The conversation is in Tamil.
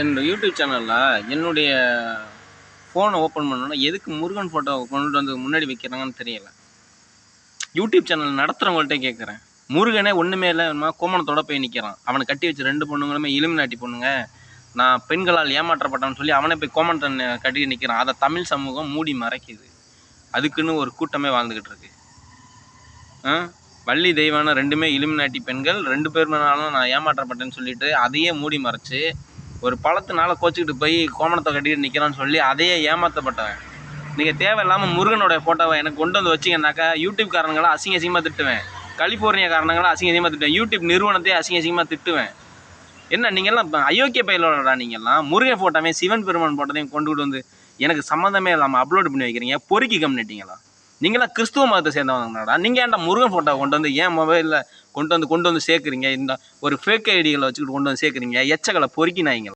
என்னோட யூடியூப் சேனலில் என்னுடைய ஃபோனை ஓப்பன் பண்ணோன்னா எதுக்கு முருகன் ஃபோட்டோ கொண்டு வந்து முன்னாடி வைக்கிறாங்கன்னு தெரியல. யூடியூப் சேனல் நடத்துகிறவங்கள்ட்ட கேட்குறேன். முருகனே ஒன்றுமே இல்லை, கோமணத்தோட போய் நிற்கிறான். அவனை கட்டி வச்ச 2 பொண்ணுங்களுமே இலுமினாட்டி பொண்ணுங்க. நான் பெண்களால் ஏமாற்றப்பட்டேன்னு சொல்லி அவனே போய் கோமணத்தை கட்டி நிற்கிறான். அதை தமிழ் சமூகம் மூடி மறைக்குது. அதுக்குன்னு ஒரு கூட்டமே வாழ்ந்துக்கிட்டு இருக்கு. வள்ளி தெய்வான 2மே இலுமினாட்டி பெண்கள், 2 பேர்னாலும் நான் ஏமாற்றப்பட்டேன்னு சொல்லிட்டு அதையே மூடி மறைச்சு ஒரு பழத்தினால கோச்சிக்கிட்டு போய் கோமணத்தை கட்டிக்கிட்டு நிற்கிறான்னு சொல்லி அதையே ஏமாற்றப்பட்டவன். நீங்கள் தேவையில்லாமல் முருகனோட ஃபோட்டோவை எனக்கு கொண்டு வந்து வச்சிங்கன்னாக்கா யூடியூப் காரணங்களாக அசிங்கமாக திட்டுவேன். கலிஃபோர்னியா காரணங்களாக அசிங்கமாக திட்டுவேன். யூடியூப் நிறுவனத்தையே அசிங்கமாக திட்டுவேன். என்ன நீங்கள்லாம் அயோக்கிய பயிலோடா? நீங்கள்லாம் முருகன் ஃபோட்டோவே சிவன் பெருமான் ஃபோட்டோவையும் கொண்டுகிட்டு வந்து எனக்கு சம்மந்தமே இல்லாமல் அப்லோட் பண்ணி வைக்கிறீங்க. பொறுக்கி கம்னிட்டீங்களா? நீங்களாம் கிறிஸ்துவ மதத்தை சேர்ந்தவங்கடா. நீங்கள் ஏன்டா முருகன் ஃபோட்டோவை கொண்டு வந்து ஏன் மொபைலில் கொண்டு வந்து சேர்க்குறீங்க? இந்த ஒரு ஃபேக் ஐடிகளை வச்சுக்கிட்டு கொண்டு வந்து சேர்க்குறீங்க. எச்சகளை பொறுக்கி நாய்ங்களா?